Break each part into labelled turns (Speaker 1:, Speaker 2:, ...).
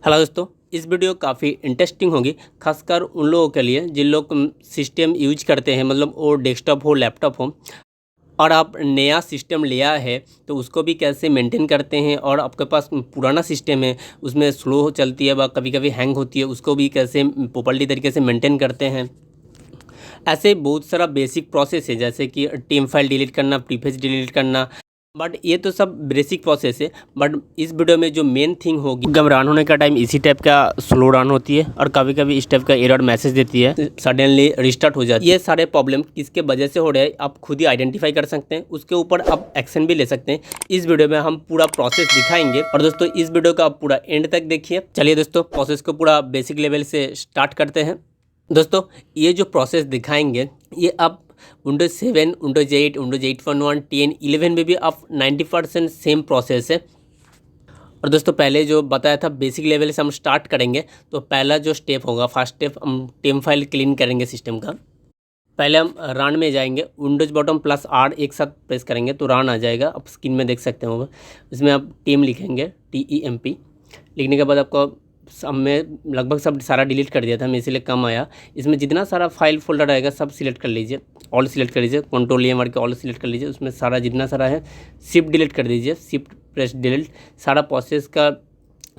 Speaker 1: Hello दोस्तों, इस video काफ़ी इंटरेस्टिंग होगी, खासकर उन लोगों के लिए जिन लोग सिस्टम यूज करते हैं, मतलब वो डेस्कटॉप हो लैपटॉप हो, और आप नया सिस्टम लिया है तो उसको भी कैसे मेंटेन करते हैं, और आपके पास पुराना सिस्टम है उसमें स्लो चलती है व कभी कभी हैंग होती है, उसको भी कैसे प्रॉपर्ली तरीके से मेंटेन करते हैं। ऐसे बहुत सारा बेसिक प्रोसेस है, जैसे कि टीम फाइल डिलीट करना, प्रीफेस डिलीट करना, बट ये तो सब बेसिक प्रोसेस है। बट इस वीडियो में जो मेन थिंग होगी, गम रन होने का टाइम इसी टाइप का स्लो रन होती है और कभी कभी इस टाइप का एरर मैसेज देती है, सडनली रिस्टार्ट हो जाती है। ये सारे प्रॉब्लम किसके वजह से हो रहे हैं आप खुद ही आइडेंटिफाई कर सकते हैं, उसके ऊपर आप एक्शन भी ले सकते हैं। इस वीडियो में हम पूरा प्रोसेस दिखाएंगे और दोस्तों इस वीडियो का आप पूरा एंड तक देखिए। चलिए दोस्तों, प्रोसेस को पूरा बेसिक लेवल से स्टार्ट करते हैं। दोस्तों ये जो प्रोसेस दिखाएंगे ये आप विंडोज 7, विंडोज 8, विंडोज 8.1, 10, 11 में भी आप 90% सेम प्रोसेस है। और दोस्तों पहले जो बताया था बेसिक लेवल से हम स्टार्ट करेंगे, तो पहला जो स्टेप होगा, फर्स्ट स्टेप, हम टेम फाइल क्लीन करेंगे सिस्टम का। पहले हम रन में जाएंगे, विंडोज बटन प्लस R एक साथ प्रेस करेंगे तो रन आ जाएगा, आप स्क्रीन में देख सकते हो। इसमें आप टीम लिखेंगे, TEMP। लिखने के बाद आपको मैं लगभग सब सारा डिलीट कर दिया था मैं, इसीलिए कम आया। इसमें जितना सारा फाइल फोल्डर आएगा सब सिलेक्ट कर लीजिए, ऑल सिलेक्ट कर लीजिए, कंट्रोल मार के ऑल सिलेक्ट कर लीजिए। उसमें सारा जितना सारा है शिफ्ट डिलीट कर दीजिए, शिफ्ट प्रेस डिलीट। सारा प्रोसेस का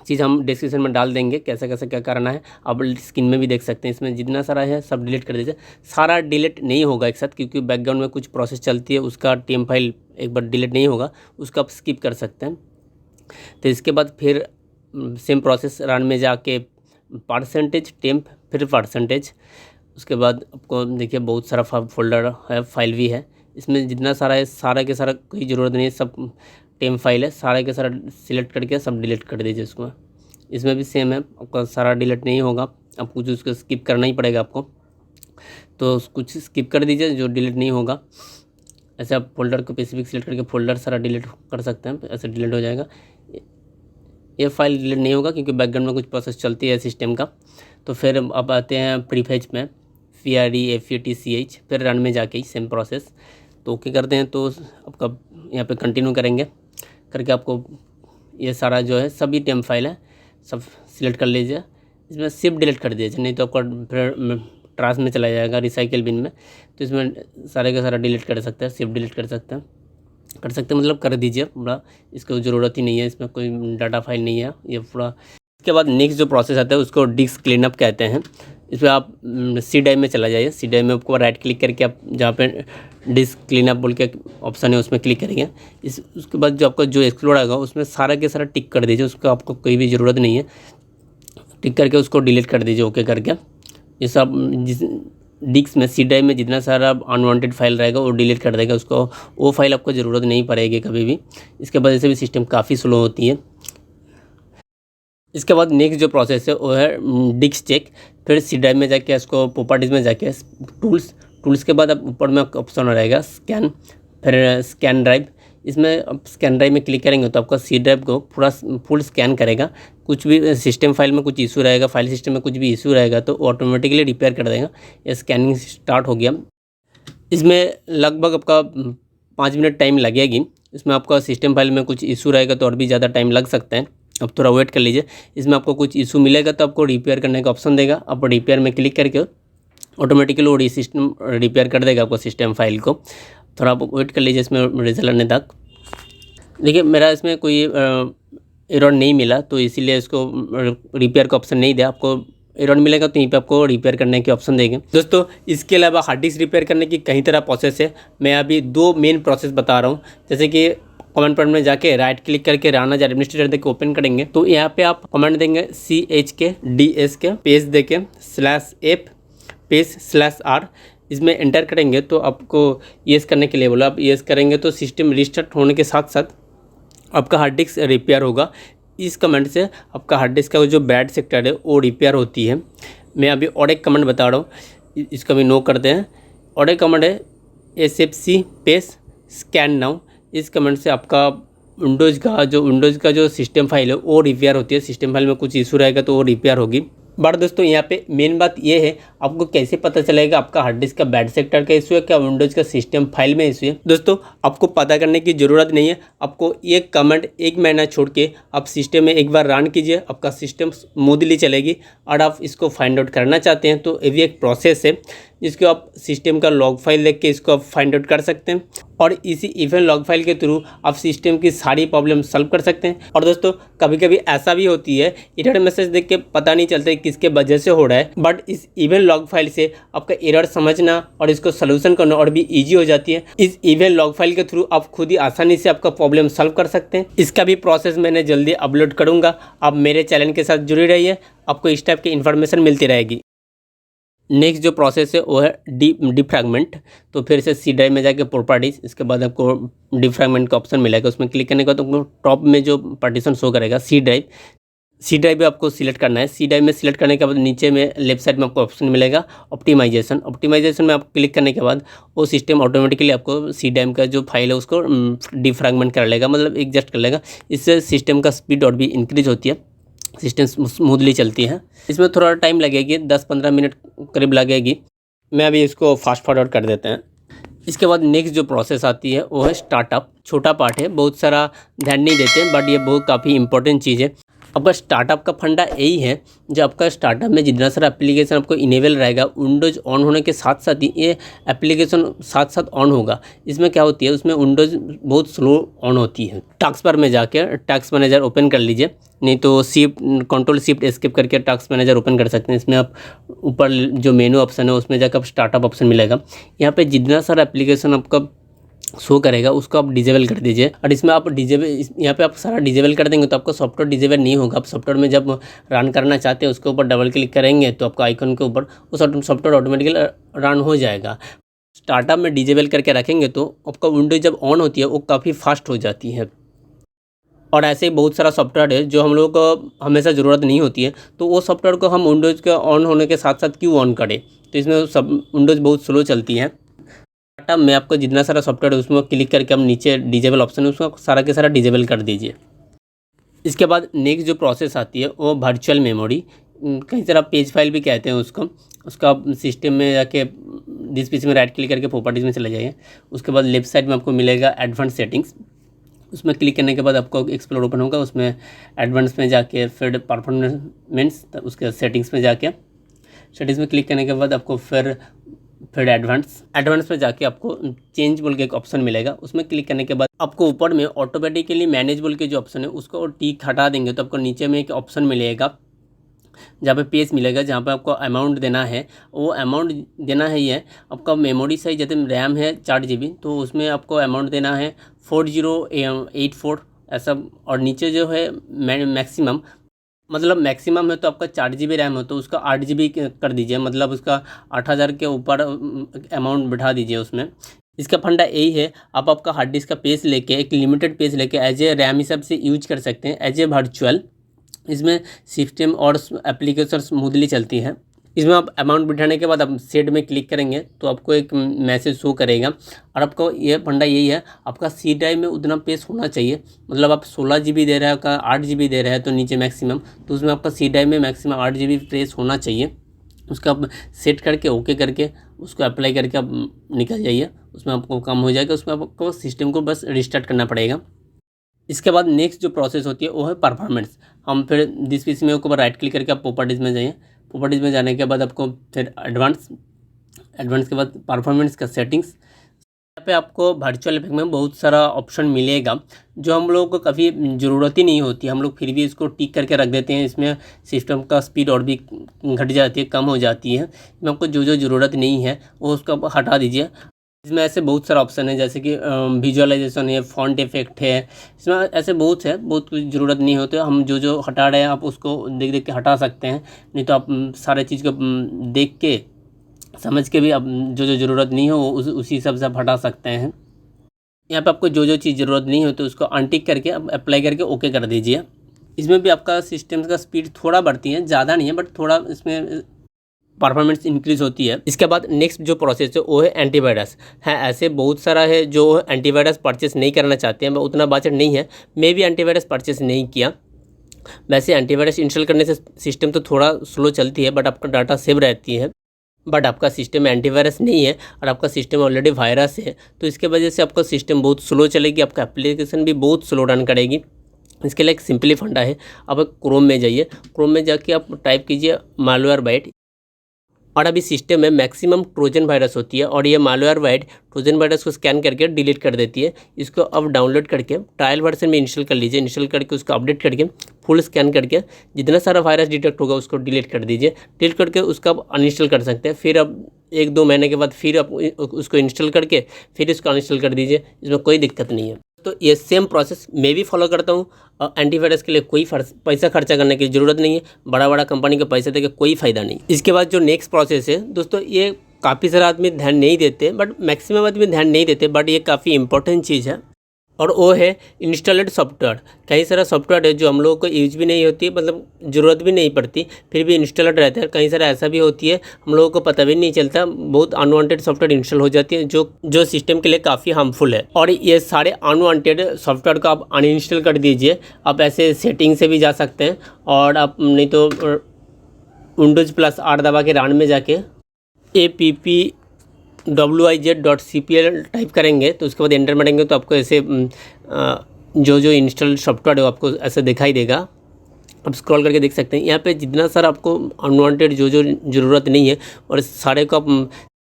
Speaker 1: चीज़ हम डिस्क्रिप्शन में डाल देंगे, कैसे कैसे क्या करना है आप स्क्रीन में भी देख सकते हैं। इसमें जितना सारा है सब डिलीट कर दीजिए। सारा डिलीट नहीं होगा एक साथ, क्योंकि बैकग्राउंड में कुछ प्रोसेस चलती है, उसका टेम फाइल एक बार डिलीट नहीं होगा, उसका आप स्किप कर सकते हैं। तो इसके बाद फिर सेम प्रोसेस रन में जाके परसेंटेज टेम्प, फिर परसेंटेज। उसके बाद आपको देखिए बहुत सारा फोल्डर है, फाइल भी है। इसमें जितना सारा है सारा के सारा कोई ज़रूरत नहीं है, सब टेम्प फाइल है, सारा के सारा सिलेक्ट करके सब डिलीट कर दीजिए इसको। इसमें भी सेम है, आपका सारा डिलीट नहीं होगा, आपको कुछ उसको स्किप करना ही पड़ेगा आपको, तो कुछ स्किप कर दीजिए जो डिलीट नहीं होगा। ऐसे आप फोल्डर को स्पेसिफिक सिलेक्ट करके फोल्डर सारा डिलीट कर सकते हैं, ऐसे डिलीट हो जाएगा। ये फाइल डिलीट नहीं होगा क्योंकि बैकग्राउंड में कुछ प्रोसेस चलती है सिस्टम का। तो फिर अब आते हैं प्रीफेच में, PREFETCH, फिर रन में जाके ही सेम प्रोसेस। तो ओके करते हैं, तो आपका यहाँ पे कंटिन्यू करेंगे करके आपको ये सारा जो है सभी टेम फाइल है सब सिलेक्ट कर लीजिए। इसमें शिफ्ट डिलीट कर दीजिए, नहीं तो आपका फिर ट्राश में चला जाएगा, रिसाइकिल बिन में। तो इसमें सारे का सारा डिलीट कर सकते हैं, शिफ्ट डिलीट कर सकते हैं, मतलब कर दीजिए पूरा, इसको ज़रूरत ही नहीं है, इसमें कोई डाटा फाइल नहीं है ये पूरा। इसके बाद नेक्स्ट जो प्रोसेस आता है उसको डिस्क क्लीनअप कहते हैं। इसमें आप C ड्राइव में चला जाइए, C ड्राइव में आपको राइट क्लिक करके आप जहाँ पे डिस्क क्लीनअप बोल के ऑप्शन है उसमें क्लिक करेंगे। उसके बाद जो आपका जो एक्सप्लोर आएगा उसमें सारा के सारा टिक कर दीजिए, उसको आपको कोई भी ज़रूरत नहीं है, टिक करके उसको डिलीट कर दीजिए ओके करके। ये सब जिस डिस्क में C ड्राइव में जितना सारा अनवांटेड फाइल रहेगा वो डिलीट कर देगा उसको, वो फाइल आपको ज़रूरत नहीं पड़ेगी कभी भी। इसके वजह से भी सिस्टम काफ़ी स्लो होती है। इसके बाद नेक्स्ट जो प्रोसेस है वो है डिस्क चेक। फिर C ड्राइव में जाके इसको प्रॉपर्टीज़ में जाके टूल्स के बाद आप ऊपर में ऑप्शन रहेगा स्कैन, फिर स्कैन ड्राइव। इसमें आप स्कैन ड्राइव में क्लिक करेंगे तो आपका C ड्राइव को पूरा फुल स्कैन करेगा। कुछ भी सिस्टम फाइल में कुछ इशू रहेगा, फाइल सिस्टम में कुछ भी इशू रहेगा तो ऑटोमेटिकली रिपेयर कर देगा। ये स्कैनिंग स्टार्ट हो गया। इसमें लगभग आपका 5 मिनट टाइम लगेगी। इसमें आपका सिस्टम फाइल में कुछ इशू रहेगा तो और भी ज़्यादा टाइम लग सकता है, अब थोड़ा वेट कर लीजिए। इसमें आपको कुछ इशू मिलेगा तो आपको रिपेयर करने का ऑप्शन देगा, आप रिपेयर में क्लिक करके ऑटोमेटिकली वो सिस्टम रिपेयर कर देगा आपको सिस्टम फाइल को। थोड़ा आप वेट कर लीजिए इसमें रिजल्ट आने तक। देखिए मेरा इसमें कोई एरर नहीं मिला, तो इसीलिए इसको रिपेयर का ऑप्शन नहीं दिया। आपको एरर मिलेगा तो यहीं पे आपको रिपेयर करने के ऑप्शन देंगे। दोस्तों इसके अलावा हार्ड डिस्क रिपेयर करने की कई तरह प्रोसेस है, मैं अभी 2 मेन प्रोसेस बता रहा हूँ। जैसे कि कमेंट पर में जाके राइट क्लिक करके राना एडमिनिस्ट्रेटर देके ओपन करेंगे तो यहाँ पे आप कमेंट देंगे CHKDS पेज देके /F/R। इसमें एंटर करेंगे तो आपको येस करने के लिए बोला, आप येस करेंगे तो सिस्टम रिस्टार्ट होने के साथ साथ आपका हार्ड डिस्क रिपेयर होगा। इस कमेंट से आपका हार्ड डिस्क का जो बैड सेक्टर है वो रिपेयर होती है। मैं अभी और एक कमेंट बता रहा हूँ, इसका भी नो करते हैं। और एक कमेंट है SFC पेज स्कैन नाउ। इस कमेंट से आपका विंडोज़ का जो सिस्टम फाइल है वो रिपेयर होती है। सिस्टम फाइल में कुछ इशू रहेगा तो वो रिपेयर होगी। बट दोस्तों यहाँ पे मेन बात ये है, आपको कैसे पता चलेगा आपका हार्ड डिस्क का बैड सेक्टर का इशू है क्या विंडोज़ का सिस्टम फाइल में इशू है। दोस्तों आपको पता करने की ज़रूरत नहीं है, आपको ये कमांड 1 महीना छोड़ के आप सिस्टम में एक बार रन कीजिए, आपका सिस्टम स्मूथली चलेगी। और आप इसको फाइंड आउट करना चाहते हैं तो ये भी एक प्रोसेस है जिसको आप सिस्टम का लॉग फाइल देख के इसको आप फाइंड आउट कर सकते हैं और इसी इवेंट लॉग फाइल के थ्रू आप सिस्टम की सारी प्रॉब्लम सॉल्व कर सकते हैं। और दोस्तों कभी कभी ऐसा भी होती है एरर मैसेज देख के पता नहीं चलता है किसके वजह से हो रहा है, बट इस इवेंट लॉग फाइल से आपका एरर समझना और इसको सोल्यूशन करना और भी ईजी हो जाती है। इस इवेंट लॉग फाइल के थ्रू आप खुद ही आसानी से आपका प्रॉब्लम सॉल्व कर सकते हैं। इसका भी प्रोसेस मैंने जल्दी अपलोड करूँगा, आप मेरे चैनल के साथ जुड़े रहिए, आपको इस टाइप की इन्फॉर्मेशन मिलती रहेगी। नेक्स्ट जो प्रोसेस है वो है डिफ्रैगमेंट। तो फिर से सी ड्राइव में जाके प्रॉपर्टीज, इसके बाद आपको डिफ्रैगमेंट का ऑप्शन मिलेगा, उसमें क्लिक करने के बाद आपको टॉप में जो पार्टीशन शो करेगा सी ड्राइव भी आपको सिलेक्ट करना है। सी ड्राइव में सिलेक्ट करने के बाद नीचे में लेफ्ट साइड में आपको ऑप्शन मिलेगा ऑप्टिमाइजेशन में आप क्लिक करने के बाद वो सिस्टम ऑटोमेटिकली आपको सी ड्राइव का जो फाइल है उसको डिफ्रैगमेंट कर लेगा, मतलब एडजस्ट कर लेगा। इससे सिस्टम का स्पीड और भी इंक्रीज होती है, सिस्टम स्मूथली चलती है। इसमें थोड़ा टाइम लगेगी, 10-15 मिनट करीब लगेगी। मैं अभी इसको फास्ट फॉरवर्ड कर देते हैं। इसके बाद नेक्स्ट जो प्रोसेस आती है वो है स्टार्टअप। छोटा पार्ट है, बहुत सारा ध्यान नहीं देते हैं, बट ये बहुत काफ़ी इंपॉर्टेंट चीज़ है। आपका स्टार्टअप का फंडा यही है, जो आपका स्टार्टअप में जितना सारा एप्लीकेशन आपको इनेबल रहेगा, विंडोज़ ऑन होने के साथ साथ ही ये एप्लीकेशन साथ साथ ऑन होगा। इसमें क्या होती है, उसमें विंडोज़ बहुत स्लो ऑन होती है। टास्क बार में जाके टास्क मैनेजर ओपन कर लीजिए, नहीं तो कंट्रोल शिफ्ट एस्केप करके टास्क मैनेजर ओपन कर सकते हैं। इसमें आप ऊपर जो मेनू ऑप्शन है उसमें जाकर आप स्टार्टअप ऑप्शन मिलेगा। यहाँ पे जितना सारा एप्लीकेशन आपका शो करेगा उसको आप डिजेबल कर दीजिए। और इसमें आप यहाँ पे आप सारा डिजेबल कर देंगे तो आपका सॉफ्टवेयर डिजेबल नहीं होगा। आप सॉफ्टवेयर में जब रन करना चाहते हैं उसके ऊपर डबल क्लिक करेंगे तो आपका आइकन के ऊपर वो सॉफ्टवेयर ऑटोमेटिकली रन हो जाएगा। स्टार्टअप में डिजेबल करके रखेंगे तो आपका विंडोज जब ऑन होती है वो काफ़ी फास्ट हो जाती है। और ऐसे ही बहुत सारा सॉफ्टवेयर है जो हम लोगों को हमेशा ज़रूरत नहीं होती है, तो वो सॉफ्टवेयर को हम विंडोज़ के ऑन होने के साथ साथ क्यों ऑन करें। तो इसमें सब विंडोज़ बहुत स्लो चलती है। में आपको जितना सारा सॉफ्टवेयर है उसमें क्लिक करके हम नीचे डिजेबल ऑप्शन है उसको सारा के सारा डिजेबल कर दीजिए। इसके बाद नेक्स्ट जो प्रोसेस आती है वो वर्चुअल मेमोरी, कई तरह पेज फाइल भी कहते हैं उसको। उसका सिस्टम में जाके दिस पीसी में राइट क्लिक करके प्रॉपर्टीज में चले जाइए। उसके बाद लेफ्ट साइड में आपको मिलेगा एडवांस सेटिंग्स, उसमें क्लिक करने के बाद आपको एक्सप्लोर ओपन होगा। उसमें एडवांस में जाके फिर परफॉर्मेंस, उसके सेटिंग्स में जाके सेटिंग्स में क्लिक करने के बाद आपको फिर एडवांस में जाके आपको चेंज बोल के एक ऑप्शन मिलेगा। उसमें क्लिक करने के बाद आपको ऊपर में ऑटोमेटिकली मैनेज बोल के जो ऑप्शन है उसको टिक हटा देंगे तो आपको नीचे में एक ऑप्शन मिलेगा जहाँ पे पेज मिलेगा, जहाँ पे आपको अमाउंट देना है। वो अमाउंट देना है ये आपका मेमोरी साइज, जैसे रैम है 4 GB तो उसमें आपको अमाउंट देना है 4084 ऐसा। और नीचे जो है मैक्सिमम, मतलब मैक्सिमम है तो आपका 4 GB रैम हो तो उसका 8 GB कर दीजिए, मतलब उसका 8000 के ऊपर अमाउंट बिठा दीजिए उसमें। इसका फंडा यही है, आप आपका हार्ड डिस्क का पेज लेके एक लिमिटेड पेज लेके एज ए रैम हिसाब से यूज कर सकते हैं एज ए वर्चुअल। इसमें सिस्टम और एप्लीकेशन स्मूथली चलती है। इसमें आप अमाउंट बिठाने के बाद आप सेट में क्लिक करेंगे तो आपको एक मैसेज शो करेगा। और आपको ये फंडा यही है, आपका सी ड्राइव में उतना पेज होना चाहिए, मतलब आप 16 GB दे रहे हैं, आपका 8 GB दे रहे हैं तो नीचे मैक्सिमम, तो उसमें आपका सी ड्राइव में मैक्सिमम 8 GB पेज होना चाहिए। उसका आप सेट करके ओके करके उसको अप्लाई करके आप निकल जाइए, उसमें आपको कम हो जाएगा। उसमें आपको सिस्टम को बस रिस्टार्ट करना पड़ेगा। इसके बाद नेक्स्ट जो प्रोसेस होती है वो है परफॉर्मेंस। हम फिर दिस पीसी में ऊपर राइट क्लिक करके आप प्रॉपर्टीज़ में जाइए। प्रॉपर्टीज़ में जाने के बाद आपको फिर एडवांस के बाद परफॉर्मेंस का सेटिंग्स। यहाँ पे आपको वर्चुअल इफेक्ट में बहुत सारा ऑप्शन मिलेगा जो हम लोगों को कभी ज़रूरत ही नहीं होती, हम लोग फिर भी इसको टिक करके रख देते हैं। इसमें सिस्टम का स्पीड और भी घट जाती है, कम हो जाती है। इसमें आपको जो ज़रूरत नहीं है वो उसको हटा दीजिए। इसमें ऐसे बहुत सारा ऑप्शन है जैसे कि विजुअलाइजेशन है, फॉन्ट इफेक्ट है, इसमें ऐसे बहुत है, बहुत कुछ ज़रूरत नहीं होते। हम जो हटा रहे हैं आप उसको देख देख के हटा सकते हैं, नहीं तो आप सारे चीज़ को देख के समझ के भी आप जो ज़रूरत नहीं हो उसी हिसाब से आप हटा सकते हैं। यहाँ पे आपको जो चीज़ ज़रूरत नहीं हो तो उसको अनटिक करके आप अप्लाई करके ओके कर दीजिए। इसमें भी आपका सिस्टम का स्पीड थोड़ा बढ़ती है, ज़्यादा नहीं है बट थोड़ा इसमें परफॉर्मेंस इंक्रीज़ होती है। इसके बाद नेक्स्ट जो प्रोसेस है वो है एंटीवायरस है। ऐसे बहुत सारा है जो एंटीवायरस परचेस नहीं करना चाहते हैं, उतना बजट नहीं है, मैं भी एंटीवायरस परचेस नहीं किया। वैसे एंटीवायरस इंस्टॉल करने से सिस्टम तो थोड़ा स्लो चलती है, बट आपका डाटा सेव रहती है। बट आपका सिस्टम में एंटीवायरस नहीं है और आपका सिस्टम ऑलरेडी वायरस है, तो इसके वजह से आपका सिस्टम बहुत स्लो चलेगी, आपका एप्लीकेशन भी बहुत स्लो रन करेगी। इसके लिए एक सिंपली फंडा है, आप क्रोम में जाइए, क्रोम में जाके आप टाइप कीजिए मालवेयरबाइट। और अभी सिस्टम में मैक्सिमम ट्रोजन वायरस होती है और ये मालवेयरबाइट ट्रोजन वायरस को स्कैन करके डिलीट कर देती है। इसको अब डाउनलोड करके ट्रायल वर्जन में इंस्टॉल कर लीजिए, इंस्टॉल करके उसको अपडेट करके फुल स्कैन करके जितना सारा वायरस डिटेक्ट होगा उसको डिलीट कर दीजिए। डिलीट करके उसका आप अनइंस्टॉल कर सकते हैं। फिर अब 1-2 महीने के बाद फिर आप उसको इंस्टॉल करके फिर इसको अनइंस्टॉल कर दीजिए, इसमें कोई दिक्कत नहीं है। तो ये सेम प्रोसेस मैं भी फॉलो करता हूँ। एंटीवायरस के लिए कोई पैसा खर्चा करने की ज़रूरत नहीं है, बड़ा बड़ा कंपनी के पैसे देके कोई फ़ायदा नहीं। इसके बाद जो नेक्स्ट प्रोसेस है दोस्तों, ये काफ़ी सारा आदमी ध्यान नहीं देते, बट मैक्सिमम आदमी ध्यान नहीं देते, बट ये काफ़ी इंपॉर्टेंट चीज़ है और वो है इंस्टॉल्ड सॉफ्टवेयर। कई सारा सॉफ्टवेयर है जो हम लोगों को यूज भी नहीं होती, मतलब ज़रूरत भी नहीं पड़ती, फिर भी इंस्टॉल्ड रहता है। कई सारा ऐसा भी होती है हम लोगों को पता भी नहीं चलता, बहुत अनवांटेड सॉफ्टवेयर इंस्टॉल हो जाती है जो सिस्टम के लिए काफ़ी हार्मफुल है। और ये सारे अनवांटेड सॉफ्टवेयर को आप अनइंस्टॉल कर दीजिए। आप ऐसे सेटिंग से भी जा सकते हैं, और आप नहीं तो Windows+R दबा के रन में जाके appwiz.cpl टाइप करेंगे, तो उसके बाद एंटर मारेंगे तो आपको ऐसे जो इंस्टॉल सॉफ्टवेयर है आपको ऐसा दिखाई देगा। आप स्क्रॉल करके देख सकते हैं यहाँ पे जितना सारा आपको अनवांटेड जो ज़रूरत नहीं है और सारे को आप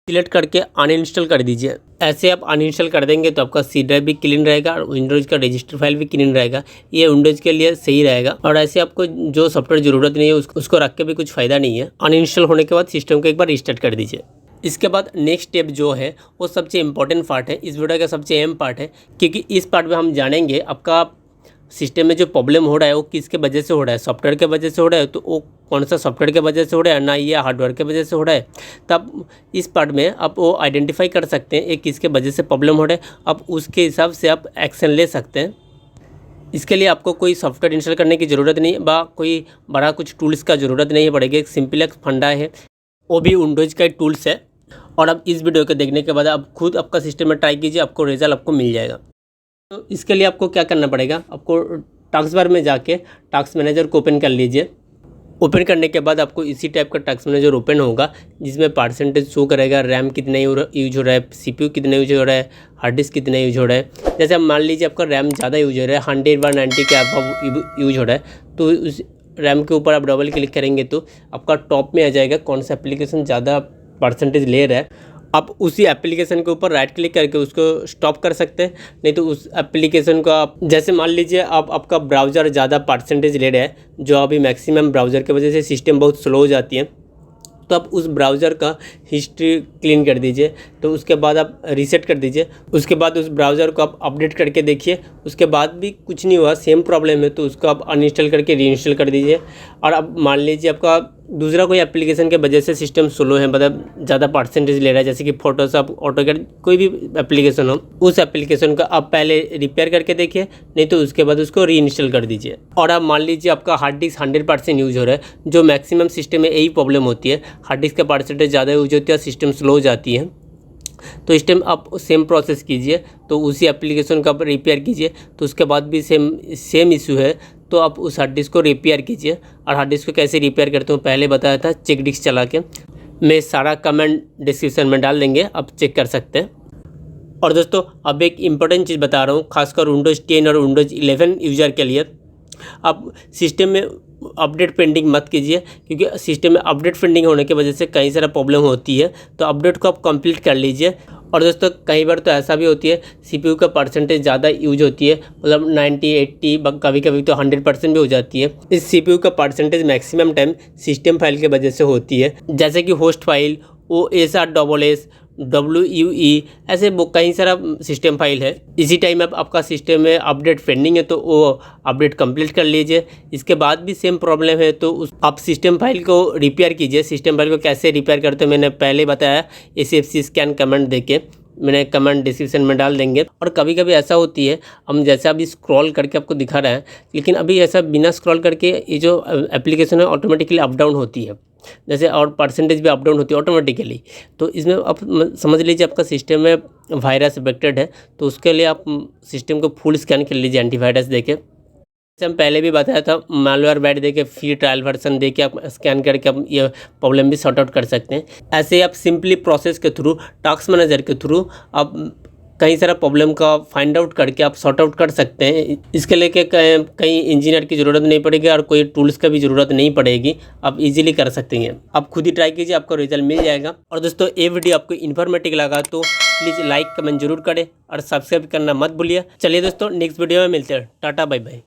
Speaker 1: सिलेक्ट करके अनइंस्टॉल कर दीजिए। ऐसे आप अनइंस्टॉल कर देंगे तो आपका सी ड्राइव भी क्लीन रहेगा और विंडोज़ का रजिस्टर फाइल भी क्लीन रहेगा। ये विंडोज़ के लिए सही रहेगा। और ऐसे आपको जो सॉफ्टवेयर ज़रूरत नहीं है उसको रख के भी कुछ फ़ायदा नहीं है। अनइंस्टॉल होने के बाद सिस्टम को एक बार रिस्टार्ट कर दीजिए। इसके बाद नेक्स्ट स्टेप जो है वो सबसे इम्पोर्टेंट पार्ट है, इस वीडियो का सबसे अहम पार्ट है, क्योंकि इस पार्ट में हम जानेंगे आपका सिस्टम में जो प्रॉब्लम हो रहा है वो किसके वजह से हो रहा है। सॉफ्टवेयर के वजह से हो रहा है तो वो कौन सा सॉफ्टवेयर के वजह से हो रहा है, ना ये हार्डवेयर के वजह से हो रहा है। तब इस पार्ट में आप वो आइडेंटिफाई कर सकते हैं ये किसके वजह से प्रॉब्लम हो रहा है, आप उसके हिसाब से आप एक्शन ले सकते हैं। इसके लिए आपको कोई सॉफ्टवेयर इंस्टॉल करने की ज़रूरत नहीं है, कोई बड़ा कुछ टूल्स का ज़रूरत नहीं पड़ेगी। एक सिंपल एक फंडा है, वो भी विंडोज़ का टूल्स है। और अब इस वीडियो को देखने के बाद आप खुद आपका सिस्टम में ट्राई कीजिए, आपको रिजल्ट आपको मिल जाएगा। तो इसके लिए आपको क्या करना पड़ेगा, आपको टास्क बार में जाके टास्क मैनेजर को ओपन कर लीजिए। ओपन करने के बाद आपको इसी टाइप का टास्क मैनेजर ओपन होगा, जिसमें परसेंटेज शो करेगा, रैम कितना यूज हो रहा है, CPU कितना यूज हो रहा है, हार्ड डिस्क कितना यूज हो रहा है। जैसे मान लीजिए आपका रैम ज़्यादा यूज हो रहा है, 100/90 के आप यूज हो रहा है, तो उस रैम के ऊपर आप डबल क्लिक करेंगे तो आपका टॉप में आ जाएगा कौन सा एप्लीकेशन ज़्यादा परसेंटेज ले रहा है। आप उसी एप्लीकेशन के ऊपर राइट क्लिक करके उसको स्टॉप कर सकते हैं, नहीं तो उस एप्लीकेशन को आप, जैसे मान लीजिए आपका ब्राउज़र ज़्यादा परसेंटेज ले रहा है, जो अभी मैक्सिमम ब्राउज़र की वजह से सिस्टम बहुत स्लो हो जाती है, तो आप उस ब्राउज़र का हिस्ट्री क्लीन कर दीजिए। तो उसके बाद आप रीसेट कर दीजिए, उसके बाद उस ब्राउज़र को आप अपडेट करके देखिए, उसके बाद भी कुछ नहीं हुआ, सेम प्रॉब्लम है, तो उसको आप अनइंस्टॉल करके रीइंस्टॉल कर दीजिए। और अब मान लीजिए आपका दूसरा कोई एप्लीकेशन के वजह से सिस्टम स्लो है, मतलब ज़्यादा परसेंटेज ले रहा है, जैसे कि फोटोशॉप, ऑटोकैड, कोई भी एप्लीकेशन हो, उस एप्लीकेशन का आप पहले रिपेयर करके देखिए, नहीं तो उसके बाद उसको रीइंस्टॉल कर दीजिए। और अब मान लीजिए आपका हार्ड डिस्क 100% यूज हो रहा है, जो मैक्सिमम सिस्टम में यही प्रॉब्लम होती है, हार्ड डिस्क का परसेंटेज ज़्यादा यूज होती है और सिस्टम स्लो हो जाती है। तो इस टाइम आप सेम प्रोसेस कीजिए, तो उसी एप्लीकेशन का आप रिपेयर कीजिए, तो उसके बाद भी सेम इशू है, तो आप उस हार्ड डिस्क को रिपेयर कीजिए। और हार्ड डिस्क को कैसे रिपेयर करते हो पहले बताया था, चेक डिस्क चला के, मैं सारा कमेंट डिस्क्रिप्शन में डाल देंगे, आप चेक कर सकते हैं। और दोस्तों अब एक इम्पोर्टेंट चीज़ बता रहा हूँ, खासकर विंडोज़ 10 और विंडोज़ 11 यूज़र के लिए, आप सिस्टम में अपडेट पेंडिंग मत कीजिए, क्योंकि सिस्टम में अपडेट पेंडिंग होने की वजह से कई सारा प्रॉब्लम होती है। तो अपडेट को आप कंप्लीट कर लीजिए। और दोस्तों कई बार तो ऐसा भी होती है, CPU का परसेंटेज ज़्यादा यूज होती है, मतलब 90, 80, कभी कभी तो 100% भी हो जाती है। इस CPU का percentage maximum time system file की वजह से होती है, जैसे कि होस्ट फाइल, OSRSS, WUE, ऐसे कई सारा सिस्टम फाइल है। इसी टाइम अब आपका सिस्टम में अपडेट पेंडिंग है, तो वो अपडेट कंप्लीट कर लीजिए। इसके बाद भी सेम प्रॉब्लम है तो आप सिस्टम फाइल को रिपेयर कीजिए। सिस्टम फाइल को कैसे रिपेयर करते हैं मैंने पहले बताया, SFC स्कैन कमेंट देके, मैंने कमेंट डिस्क्रिप्शन में डाल देंगे। और कभी कभी ऐसा होती है, हम जैसा अभी स्क्रॉल करके आपको दिखा रहा है, लेकिन अभी ऐसा बिना स्क्रॉल करके ये जो एप्लीकेशन है ऑटोमेटिकली अप डाउन होती है, जैसे, और परसेंटेज भी अप डाउन होती है ऑटोमेटिकली। तो इसमें आप समझ लीजिए आपका सिस्टम में वायरस अफेक्टेड है, तो उसके लिए आप सिस्टम को फुल स्कैन कर लीजिए एंटीवायरस देके। जैसे हम पहले भी बताया था, मालवेयर बैट देके फ्री ट्रायल वर्जन देके आप स्कैन करके आप ये प्रॉब्लम भी सॉर्ट आउट कर सकते हैं। ऐसे ही आप सिंपली प्रोसेस के थ्रू, टास्क मैनेजर के थ्रू आप कई सारा प्रॉब्लम का फाइंड आउट करके आप सॉर्ट आउट कर सकते हैं। इसके लिए कहीं इंजीनियर की ज़रूरत नहीं पड़ेगी और कोई टूल्स का भी ज़रूरत नहीं पड़ेगी, आप इजीली कर सकते हैं। आप खुद ही ट्राई कीजिए, आपको रिजल्ट मिल जाएगा। और दोस्तों, ये वीडियो आपको इन्फॉर्मेटिव लगा तो प्लीज़ लाइक कमेंट जरूर करें और सब्सक्राइब करना मत भूलिए। चलिए दोस्तों, नेक्स्ट वीडियो में मिलते हैं। Tata bye bye.